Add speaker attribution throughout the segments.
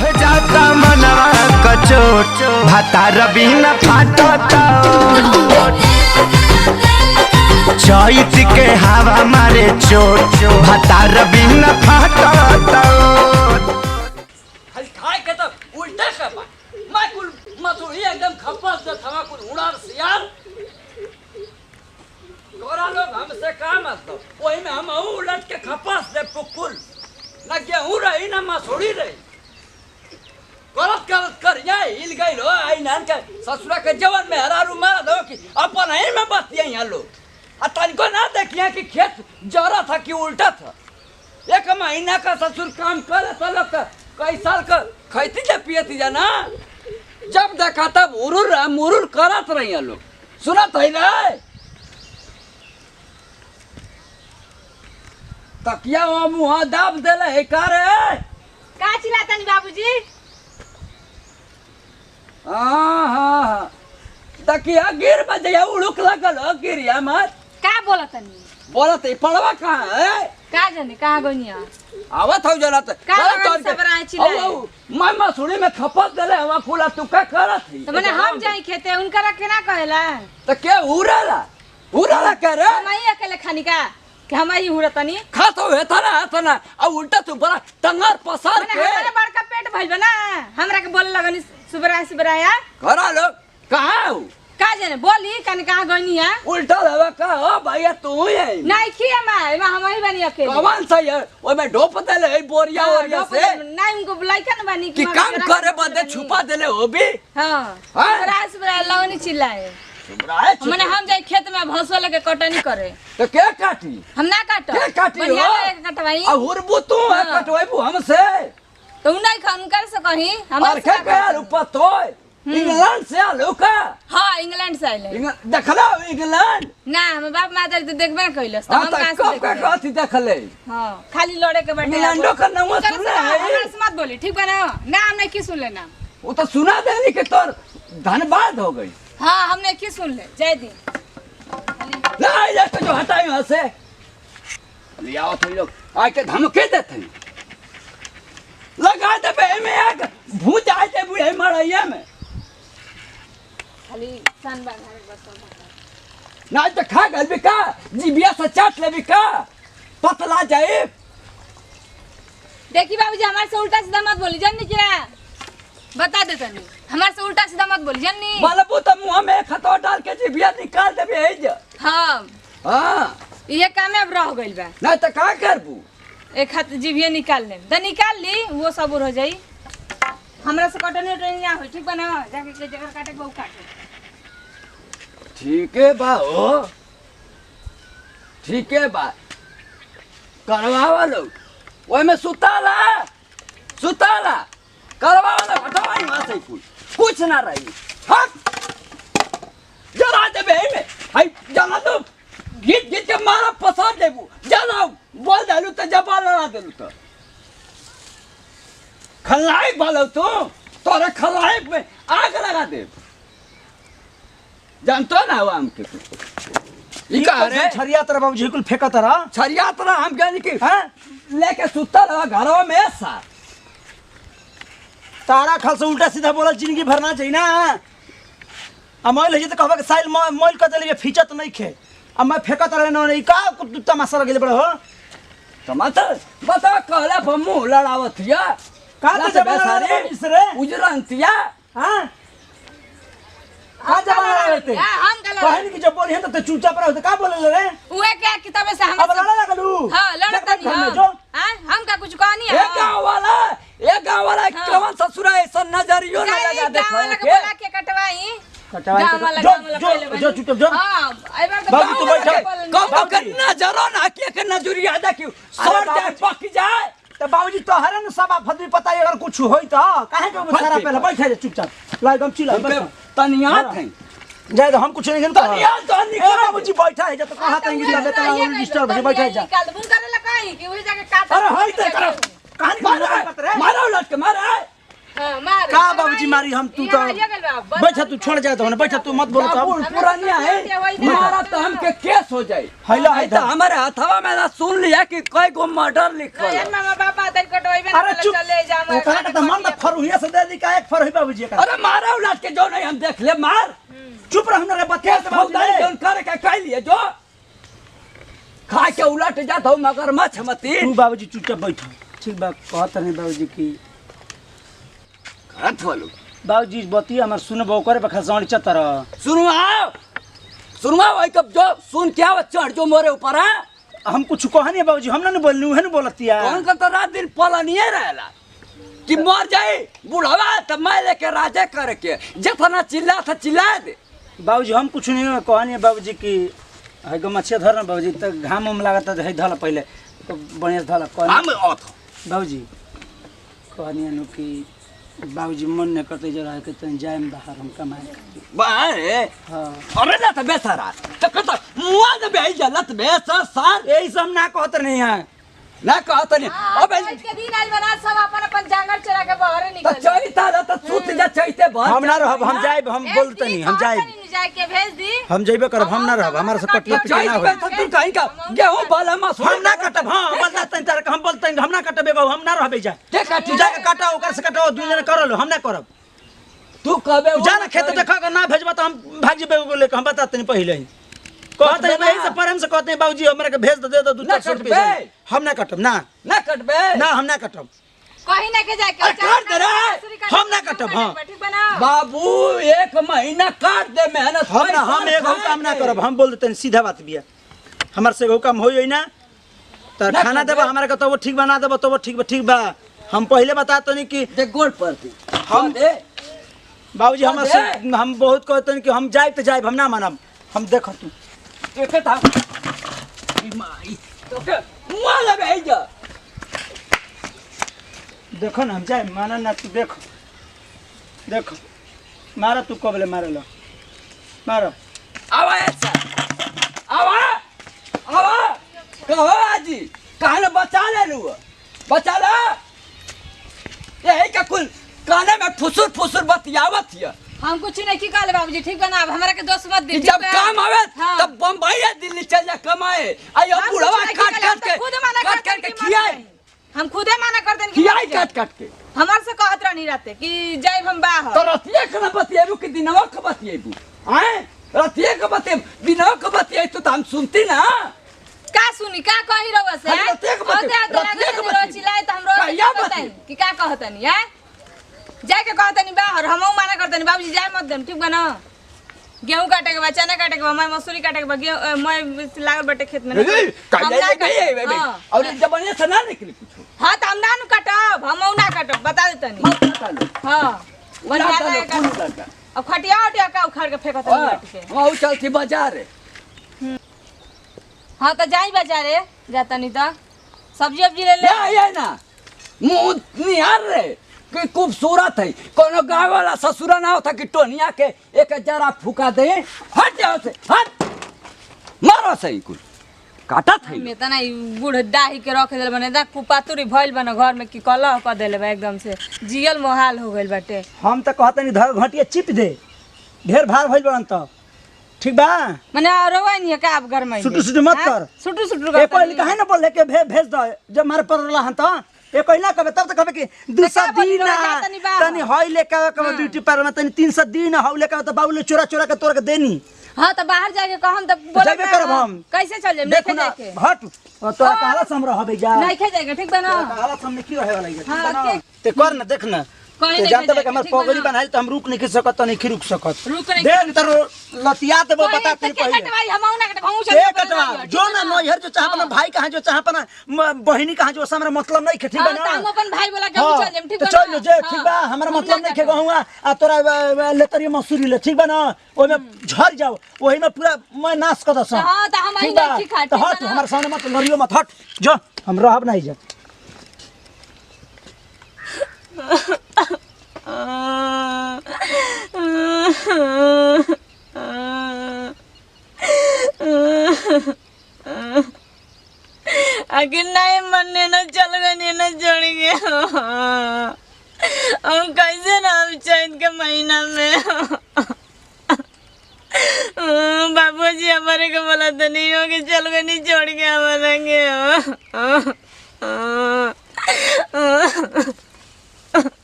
Speaker 1: रह जाता मनवा कचोट भातार बिना फाटता चैत के हवा मारे चोट भातार बिना फाटता
Speaker 2: खाए के तो उल्टा खपा मैं कुल मथुरी एकदम खपस से थमा कुल उड़ार सियार तोरा लोग हमसे काम तो वही में हम उलट के खपस दे कुल न गेहूं रही न मसूरी रही करत करत कर जाए हिल गई लो आई नान के ससुरा के जवन में हरारू मार दो कि अपन ही में बतिया यहाँ लोग आ तनिको ना देखिए कि खेत जरा था कि उल्टा था एक महीना का ससुर काम करे तो लोग कई साल का खैती जा पियती जा ना जब देखा तब मुरुर करत रही लोग सुनत है रे तकिया वो मुँह दाब देले है का रे
Speaker 3: का चिल्लातनी बाबूजी
Speaker 2: हाँ तकिया गिर बजया उड़ुक लगल हो गिरिया मत
Speaker 3: का बोलतनी
Speaker 2: बोलत है पड़वा कहाँ है
Speaker 3: का जाने कहाँ गनिया
Speaker 2: आवत हो जरा तो
Speaker 3: का सबराय चिल्लाए
Speaker 2: मैं मसूरी में खपत देले हवा फूला तू का करत है
Speaker 3: तो माने हम जाई खेते उनका रखे ना कहेला
Speaker 2: तो के उड़ाला के रे
Speaker 3: हम ही अकेले खानी का कि हम ही उड़तनी
Speaker 2: खा तो है था ना अब उल्टा तू बड़ा टंगर पसार
Speaker 3: माने
Speaker 2: के
Speaker 3: हमारा बड़का पेट भइल बा ना हमरा के बोले लगनी सुबराया
Speaker 2: करा लो कहाँ हो
Speaker 3: का जाने बोली कने कहाँ गनिया
Speaker 2: उल्टा लगा का हो भैया तू ही है
Speaker 3: नहीं खिया मैं हम ही बनी अकेले
Speaker 2: कमान सही है वो मैं ढोप देले है बोरिया से
Speaker 3: नहीं उनको बुलाई का ना बनी
Speaker 2: कि काम करे बदे छुपा देले हो भी
Speaker 3: हां सुबराया लगनी चिल्लाए माने हम जाई खेत में भसवा लेके कटनी करे
Speaker 2: तो क्या काटी
Speaker 3: हम ना काटो
Speaker 2: क्या काटी हो
Speaker 3: कटवाई
Speaker 2: आ हुरबू तू है कटवाईबू हमसे
Speaker 3: तो नहीं खान कर से कहीं
Speaker 2: हमार के यार ऊपर तो इंग्लैंड से आलो का
Speaker 3: हां इंग्लैंड से आइले
Speaker 2: देखला इंग्लैंड
Speaker 3: ना हम बाप माता तो देखबे न कइलस
Speaker 2: हम कहां से कथि देखले
Speaker 3: हां खाली लड़े के बैठे
Speaker 2: इंग्लैंडो का नाम सुनले है
Speaker 3: हमरा से मत बोली ठीक बा ना नाम नहीं की सुन ले नाम
Speaker 2: वो तो सुना देनी के तोर धनबाद हो गई
Speaker 3: हाँ हमने की सुन ले जय दी
Speaker 2: नहीं ये तो जो हटाई वहां से ले आओ तुम लोग आके धमके देते हैं लगा दे बे में आग भूत आए थे बूढ़े मरैया में
Speaker 3: खाली सन बांधा बस
Speaker 2: ना तो खा गल बिका जीबिया से चाट ले बिका पतला जाए
Speaker 3: देखी बाबूजी हमारे से उल्टा सीधा मत बोली जन्नी क्या बता दे तनी हमारे से उल्टा सीधा मत बोली जन्नी
Speaker 2: बोलबू तो मुंह में खतो डाल के जीबिया निकाल देबे है जे
Speaker 3: हां
Speaker 2: हां
Speaker 3: ये काम अब रह गइल बा
Speaker 2: ना तो का करबू
Speaker 3: एक हाथ जीभिया निकाल ले तो निकाल ली वो सबूर हो जाई हमरा से कटनी ट्रेनिंग ना हो ठीक बा ना जाके के जगह काटे बहु काटे
Speaker 2: ठीक है बा हो ठीक है बा करवावा लोग ओए में सुताला करवावा हटवाई वहां से कुछ ना रही हट जरा दे बे में हाय जाना तो गीत के मारा पसार देबू जाना बोल देलू तो जबाल लड़ा देलू तो खलाइक बोलो तोरे खलाइक में आग लगा दे जानतो ना हो हमके तू ई का रे
Speaker 1: छरिया तरह बाबूजी कुल फेंका तरह
Speaker 2: छरिया तरह हम कहनी कि हां लेके सुता रहा घरवा में सा
Speaker 1: तारा खल से उल्टा सीधा बोला जिंदगी भरना चाहिए ना अमैल है तो कहबा के साइल मैल कर देले फीचत नहीं खे अब मैं फेंकत रहे नहीं का तमाशा लगे बड़े हो
Speaker 2: टमाटर बता कहला बम्मू लड़ावतिया
Speaker 1: का तो जमाना रे
Speaker 2: उजरंतिया
Speaker 1: हां का जमाना रहते
Speaker 3: हम गलत
Speaker 1: कहनी कि जब बोली है तो चुपचाप रहो तो का बोले रे
Speaker 3: उहे क्या किताबे से हम
Speaker 1: अब लड़ा लगलू
Speaker 3: हां लड़ता नहीं हां हम का कुछ कहानी है
Speaker 2: ए गांव वाला कौन ससुरा ऐसा नजरियो ना लगा दे
Speaker 3: बोला के कटवाई
Speaker 1: जो चुप जो
Speaker 3: हां
Speaker 1: बाबू तो बैठा
Speaker 2: कब करना जरो ना के नजरिया देखियो सर जाए पक जाए
Speaker 1: तो बाबूजी तो हरे न सब फदरी पता अगर कुछ होई तो काहे के सारा पहले बैठा जा चुपचाप ला एकदम चिल्ला
Speaker 2: तनिया थे
Speaker 1: जाए तो हम कुछ नहीं कहता
Speaker 2: तनिया तो निकल
Speaker 1: बाबूजी बैठा है जा तो कहां तंगी जा देता डिस्टर्ब है बैठा जा
Speaker 3: निकाल बुन करे ला कहीं कि वही जाके काट
Speaker 1: अरे हाय ते कहानी
Speaker 2: मारो लट के मारा
Speaker 3: हां मार
Speaker 1: का का बाबूजी मारी हम तू तो बैठा तू छोड़ जाए तो बैठा तू मत बोल तो
Speaker 2: पुरानिया है मारा तो हमके केस हो जाए
Speaker 1: हैला है
Speaker 2: तो हमारे हथवा में ना सुन लिया कि कई गो मर्डर लिखल है।
Speaker 3: मामा पापा तन कटवाइबे
Speaker 1: अरे चुप
Speaker 3: चले जा
Speaker 1: ओकरा के त मन त फरुहिया से दे दी का एक फरुही बाबूजी का
Speaker 2: अरे मारा उलट के जो नहीं हम देख ले मार
Speaker 1: चुप रह हमरे बतिया से
Speaker 2: फौजदारी
Speaker 1: बाबूजी
Speaker 2: जोन करे के कह लिए जो खा के उलट जात हो मगर मछ मती
Speaker 1: तू बाबूजी चुपचाप बैठ ठीक बा कहत नहीं बाबूजी की
Speaker 2: खत वालो
Speaker 1: बाबूजी बतिया हमर सुनबो करे बखा सौड़ी चतर
Speaker 2: सुनवा भाई कब जो सुन क्या चढ़ जो मोरे ऊपर है
Speaker 1: हम कुछ कहनी बाबूजी हम ना बोलनी है ना बोलतिया
Speaker 2: कौन का तो रात दिन पला नहीं रहेला कि मर जाए बुढ़वा तो मैं लेके राजे करे के जितना चिल्ला था चिल्ला दे
Speaker 1: बाबूजी हम कुछ नहीं कहनी बाबूजी की है गो मछिया धर ना बाबूजी त घाम हम लागत है धल पहले तो बढ़िया धल कहनी
Speaker 2: हम औथ
Speaker 1: बाबूजी कहनी नु कि बाबूजी मन ने करते जरा है कि तन जाए बाहर हम कमाए
Speaker 2: बारे
Speaker 1: हां
Speaker 2: अरे ना तो बेसारा तो कहता मुआ दे बे जलत बेसर सार
Speaker 1: यही सब ना कहत नहीं है
Speaker 2: ना कहत नहीं अब
Speaker 3: के दिन आज बना सब अपन अपन जंगल चरा के बाहर
Speaker 2: तो
Speaker 3: निकल
Speaker 2: चैता तो सूत जा चैते भर
Speaker 1: हम ना रहब हम जाए हम बोलते नहीं हम जाए
Speaker 3: जाए के भेज दी
Speaker 1: हम जइबे करब हम ना रहब हमारा से कटिया पिटिया ना
Speaker 2: चैते
Speaker 1: होई
Speaker 2: तो तू कहीं का गेहूं बाला मा
Speaker 1: हम ना कटब हां बोलते हैं तार हम बोलते हैं हम ना कटबे बाबू हम ना रहबे जा
Speaker 2: के काटी
Speaker 1: जाके काटा ओकर से कटाओ दू जने कर लो हम ना करब
Speaker 2: तू कहबे
Speaker 1: जा ना खेत देखा कर ना भेजबा तो हम भाग जेबे बोले हम बताते नहीं पहले ही कहते हैं नहीं से प्रेम से कहते हैं बाबूजी हमरा के भेज दे दो 200 रुपया हम ना कटब ना
Speaker 2: ना कटबे
Speaker 1: ना हम ना कटब
Speaker 3: कहीं ना के जाके
Speaker 2: अरे काट दे रे
Speaker 1: हम ना कटब हां
Speaker 3: ठीक बना
Speaker 2: बाबू एक महीना काट दे मेहनत
Speaker 1: हम ना हम एगो काम ना करब हम बोल देते हैं सीधा बात बिया हमर से एगो काम होई ना त खाना देबा हमरा के तो वो ठीक बना देबो तो वो ठीक बा हम पहले बता तो नहीं कि
Speaker 2: दे गोल पर
Speaker 1: हम
Speaker 2: दे
Speaker 1: बाबूजी हम बहुत कहते हैं कि हम जाए तो जाए हम ना मानब हम देखो तू
Speaker 2: एक था माई तो के मुआ लगे जा
Speaker 1: देखो ना हम जाए माना ना तू देखो मारा तू कबले मारे लो मारो
Speaker 2: आवा ऐसा आवा कहो आजी कान बचा ले लू बचा ला यही का कुल काने में फुसुर बतियावत है
Speaker 3: हम कुछ नहीं की कहले बाबूजी ठीक बना अब हमरा के दोस्त मत दी
Speaker 2: जब काम आवे तब बम्बई या दिल्ली चल जा कमाए आयो बुढ़वा काट के खियाए
Speaker 3: हम खुदे माना कर देन
Speaker 2: खियाए काट के
Speaker 3: हमार से कहत रहनी रहते कि जाइब हम बाहर
Speaker 2: तो रतिया के बतिएबू कि दिनवा के बतिएबू हैं रतिया के बतिए दिनवा के बतिए तो हम सुनती ना
Speaker 3: का सुनी का कही रहो से
Speaker 2: हम रतिया के बतिए
Speaker 3: चिल्लाए त हम बताई कि का कहतनी है जाके कहतनी बाहर हमहू माना करतनी बाबूजी जाए मत देम ठीक बा ना गेहूं काटे के बा चना काटे के बा मैं मसूरी काटे के बा मैं लागल बटे खेत में
Speaker 2: और जब बने से ना निकली कुछ
Speaker 3: हां त हम ना नु काटब हमहू ना काटब बता देतनी हां अब खटिया उटिया का उखाड़ के फेंकत है
Speaker 2: वहां चलती बाजार
Speaker 3: हां त जाई बाजारे जातनी त सब्जी अब्जी ले ले
Speaker 2: ये ना मुंह निहार रे कि खूबसूरत है कोनो गाँव वाला ससुरा ना होता कि टोनिया के एक जरा फुका दे हट जाओ से हट मारो सही कुल काटा थे
Speaker 3: में त ना बूढ़ डाही के रख देल बने दा कुपातुरी भइल बने घर में कि कलह क देले बा एकदम से जियल मोहाल हो गइल बाटे
Speaker 1: हम तो कहते नहीं धर घटिया चिप दे ढेर भार भइल बड़न तो ठीक बा
Speaker 3: माने रोवा नहीं है का आप घर में
Speaker 1: सुटू मत कर
Speaker 3: सुटू
Speaker 1: ए कोई काहे ना बोले के भेज दो जब मार परला हन तो ए कोई ना कबे तब तो कबे कि 200 दिन तनी हई लेके कबे ब्यूटी पार्लर में तनी 300 दिन हौ लेके तो बाबू ले चोरा के तोर के देनी
Speaker 3: हां त बाहर जाके कहम त बोले
Speaker 1: जाबे करब हम
Speaker 3: कैसे चल जाए
Speaker 1: देखो ना हट तोरा कहला से हम रहबे जा
Speaker 3: नहीं खे जाएगा ठीक बा ना
Speaker 1: कहला से हम नहीं की रहे वाला है
Speaker 3: हां
Speaker 1: ते कर ना देख ना
Speaker 3: कहीं
Speaker 1: जानते बे हमर पगड़ी बनाइल त हम रुक नहीं सकत त नहीं रुक सकत
Speaker 3: रुक नहीं
Speaker 1: देख तो लतिया देबो बता तनी
Speaker 3: के
Speaker 1: पहले
Speaker 3: कटवाई हमहू ना कट हमहू
Speaker 1: ए कटवा जो ना नैहर जो चाह अपना भाई कहां जो चाह अपना बहिनी कहां जो हमरा मतलब नहीं ठीक बा ना
Speaker 3: हम अपन भाई बोला के चल जाम ठीक बा
Speaker 1: चल जे ठीक बा हमरा मतलब नहीं के गहुआ आ तोरा लेतरी मसूरी ले ठीक बा ना ओइ में झड़ जाओ ओहि में पूरा मैं नाश कर दस
Speaker 3: हां त हम आई नहीं खाते
Speaker 1: तो हट हमरा सामने मत लड़ियो मत हट जो हम रहब नहीं जा
Speaker 3: आखिर नहीं मनने न चल गए न छोड़ गए हम कैसे रह चैत के महीना में बाबूजी हमारे को बोला तो नहीं हो कि चल गए नहीं छोड़ के हमारे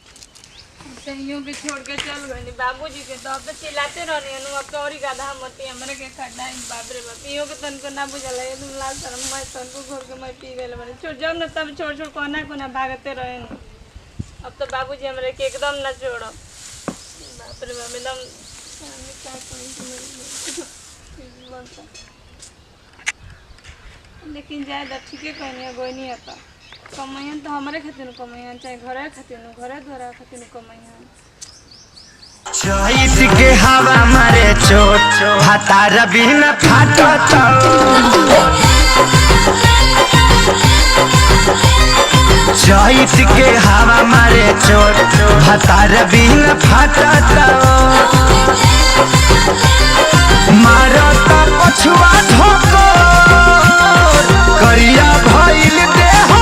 Speaker 3: सहियों के छोड़ के चल गए नहीं बाबूजी के तो अब तो चिल्लाते रहने अब तो और ही गाधा मती हमारे के खड्डा बाप रे बाप इहो के तनको ना बुझल है तुम लाल शर्म मैं तनको घर के मैं पी गए मैंने छोड़ जाओ ना तब छोड़ छोड़ कोना कोना भागते रहे अब तो बाबूजी हमारे के एकदम ना छोड़ो बाप रे बाप एकदम लेकिन जाए ठीक है कहनी गोई नहीं आता कमाइयन तो हमारे खातिर कमाइयन चाहे घरे खातिर घरे द्वारा खातिर कमाइयन
Speaker 4: चैत के हवा मारे चोट हतार बिना फाटत चैत के हवा मारे चोट हतार बिना फाटत मारत पछुआ धोको करिया भइल देह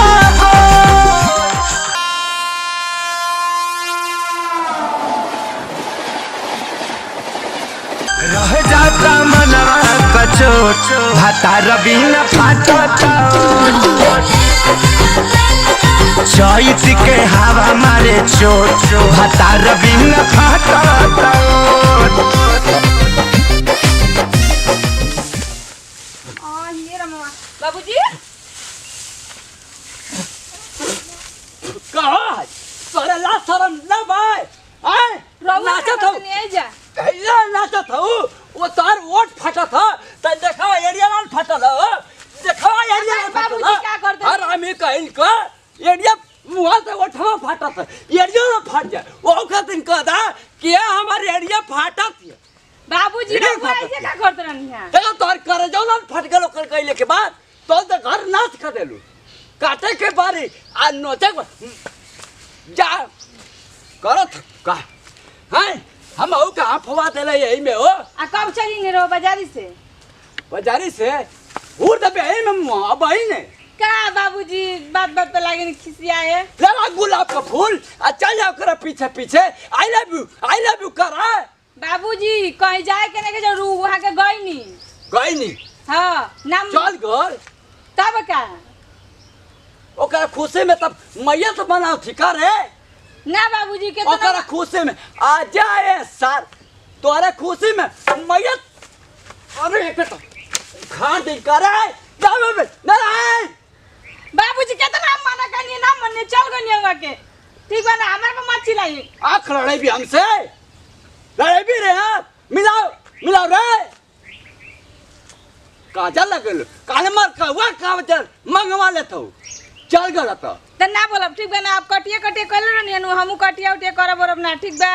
Speaker 4: रह जाता मनवा कचोट हतार बिना फाटत चैत के हवा मारे चोट हतार बिना फाटत
Speaker 3: बाबूजी
Speaker 2: कहा तोरे ला शरम ना भाई आए नाचत हो
Speaker 3: नहीं जा
Speaker 2: कैला नाचत हो वो तार ओट फटा था त देखा एरिया लाल फटल हो देखा एरिया लाल फटल
Speaker 3: बाबूजी क्या करते
Speaker 2: और हमें कहिन का एरिया मुहा से ओठवा फटा था एरिया ना फट जाए वो खातिन कहदा कि हमारे एरिया फटा थी
Speaker 3: बाबूजी ऐसे क्या करते रहनी है
Speaker 2: देखा तोर करे जो लाल फट गेलो कर कहले के बाद तो घर नाच कर देलू काटे के बारी आ नोचे जा करत का हैं हम औ कहां फवा देले यही में हो
Speaker 3: आ कब चली ने रो बाजारी से
Speaker 2: बाजारी से उड़ दबे यही में मुआ बही ने
Speaker 3: का बाबूजी बात बात पे लागे खिसियाए
Speaker 2: लेला गुलाब का फूल आ चल जाओ कर पीछे पीछे आई लव यू कर
Speaker 3: बाबूजी कहीं जाए के नहीं जरूर वहां के गई नी हां नाम
Speaker 2: चल घर
Speaker 3: तब का
Speaker 2: ओकरा खुशी में तब मैया तो बनाओ ठिका रे
Speaker 3: ना बाबूजी के
Speaker 2: ओकरा खुशी में आ जाए सर तोरे खुशी में मैया अरे एक तो खा दे करे जावे में ना
Speaker 3: बाबूजी कितना माना कनी ना मन्ने चल गनी हुआ के ठीक बा ना हमारे को मत चिल्लाइए
Speaker 2: आँख लड़ाई भी हमसे लड़ाई भी रे मिलाओ रे काजल लगल काले मार का हुआ काजल मंगवा लेता हूँ चल गया तो
Speaker 3: ना बोलब ठीक बा ना आप कटिए कर रहनी हमू कटिया उटिया करब और ना ठीक बा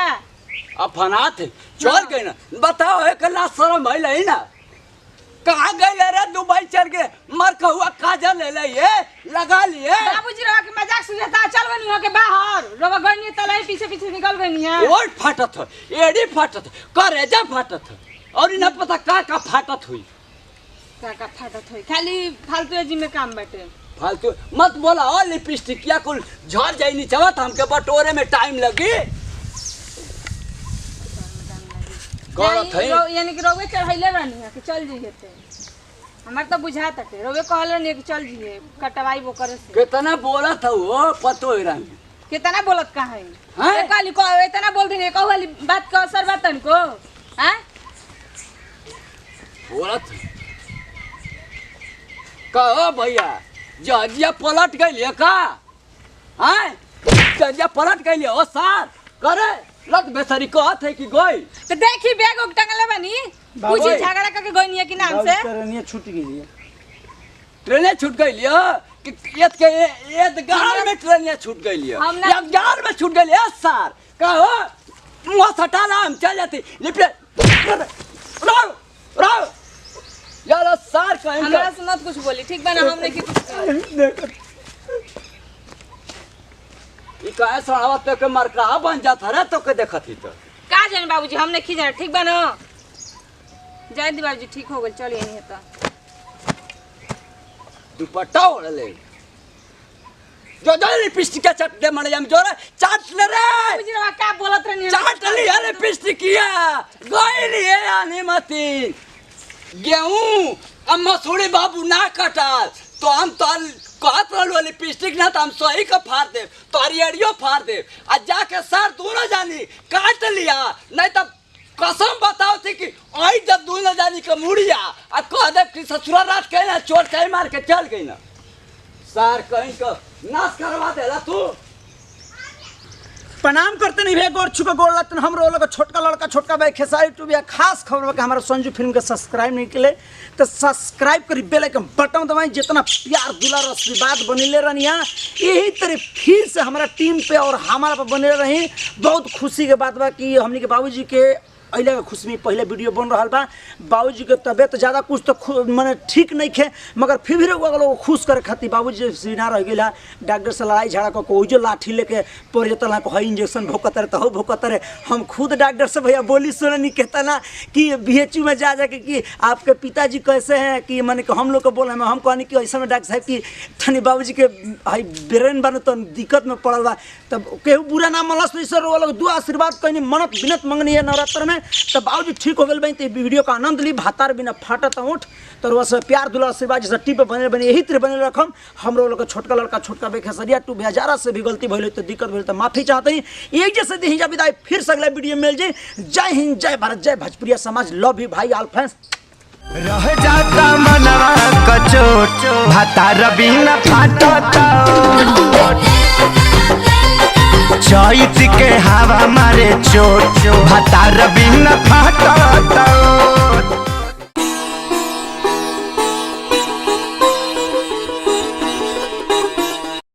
Speaker 2: अब फनात चल गए ना बताओ एक लाख शर्म भइल है ना कहाँ गए रे दुबई चल के मर का हुआ काजल ले लिए लगा लिए
Speaker 3: बाबूजी रवा के मजाक सुझाता चल गनी हो के बाहर रवा गनी तलाई पीछे पीछे निकल गनी है
Speaker 2: ओट फाटत हो एड़ी फाटत करेजा फाटत और इन्हें पता का फाटत हुई
Speaker 3: का फाटत होई खाली फालतू जी में काम बाटे
Speaker 2: फालतू मत बोला ओ लिपस्टिक क्या कुल झड़ जाई नहीं चाहत हमके बटोरे में टाइम लगी करत है
Speaker 3: यानी कि रोवे चढ़ाइले रहनी है कि चल जइए ते हमार तो बुझा तटे रोवे कहल रहनी कि चल जइए कटवाई वो करे से
Speaker 2: कितना बोला था वो पतो ही रंग
Speaker 3: कितना बोलत का है
Speaker 2: हैं?
Speaker 3: काली को इतना बोल देने कहू वाली बात का असर बात तन को हैं
Speaker 2: बोला था कहो भैया जजिया पलट गई का हैं जजिया पलट गई ओ सार करे लत बेसरी कहत है कि गई
Speaker 3: तो देखी बैग उग टंगले बनी पूछी झगड़ा करके गई नहीं है कि नाम से
Speaker 1: ट्रेनिया छूट गई
Speaker 2: ट्रेने छूट गई लियो कि एक गाल में ट्रेनिया छूट गई लियो एक गाल में छूट गई है सार कहो मुंह सटाला हम चल जाती लिपे रो यार सार कहीं
Speaker 3: हमरा से मत कुछ बोली ठीक बा ना हमने की कुछ
Speaker 2: ई काहे सड़ावा तो के मरका बन जाता रे तो के देखत ही तो
Speaker 3: का जाने बाबूजी हमने खींचा ठीक बा ना जय दी बाबूजी ठीक हो गई चल यही है तो
Speaker 2: दुपट्टा ओढ़ ले जो लिपस्टिक के चट दे मड़े हम जोरे चाट ले रे
Speaker 3: बाबूजी रे का बोलत रहनी
Speaker 2: चाट लिपस्टिकिया गईली है आने मती गेहूं अब मसूरी बाबू ना कटाल तो हम तो कहत रहलो लिपस्टिक ना तो हम सही का फाड़ दे तो अरियरियो फाड़ दे आ जाके सर दोनों जानी काट लिया नहीं तो कसम बताओ थी कि आई जब दोनों जानी का मुड़िया आ कह दे कि ससुरा रात कहीं ना चोट कहीं मार के चल गई ना सर कहीं का नाश करवा देला तू
Speaker 1: प्रणाम करते नहीं भैया गोर छुका गोर लगते हम लोग छोटका लड़का छोटका भाई खेसारी टू भैया खास खबर कि हमारा संजू फिल्म के सब्सक्राइब नहीं किले तो सब्सक्राइब करी बेल आइकन बटन दबाई जितना प्यार दुलार आशीर्वाद बनिले रहनी यही तरह फिर से हमारा टीम पे और हमारा पे बने रही बहुत खुशी के बात बा कि हमने के बाबूजी के अइले का खुशी में पहले वीडियो बन रहा बा बाबूजी के तबियत ज़्यादा कुछ तो मैंने ठीक नहीं खे मगर फिर भी लोग खुश करे खातिर बाबूजी सीना रह गया डॉक्टर से लड़ाई झगड़ा को जो लाठी लेके पड़ जाता है है इंजेक्शन भोकतर तो हो भोकतर हम खुद डॉक्टर से भैया बोली सुने नहीं कहता ना कि BHU में जा जाके कि आपके पिताजी कैसे हैं कि मैंने कि हम लोग को बोल हम कहनी कि ऐसा में डॉक्टर साहब कि तनी बाबूजी के हाई ब्रेन बने तो दिक्कत में पड़ल बा तब केहू बुरा ना मनस सर वो लोग दुआ आशीर्वाद कहनी मनत बिनत मंगनी है नवरात्र में तब बाबूजी ठीक हो गए तो वीडियो का आनंद ली भातार बिना फाटत उठ तो वह सब प्यार दुलार आशीर्वाद जैसे टीप बने बने यही तरह बने रखम हम लोग छोटका लड़का छोटका बेखेसरिया टू बेजारा से भी गलती भले तो दिक्कत भले तो माफी चाहते हैं एक जैसे दी विदाई फिर से अगला वीडियो मिल जाए जय हिंद जय भारत जय भोजपुरिया समाज लव यू भाई ऑल फ्रेंड्स
Speaker 4: रह जाता मनवा कचोट भातार बिना फाटता चैत के हवा मारे चोट भातार बिना फाटता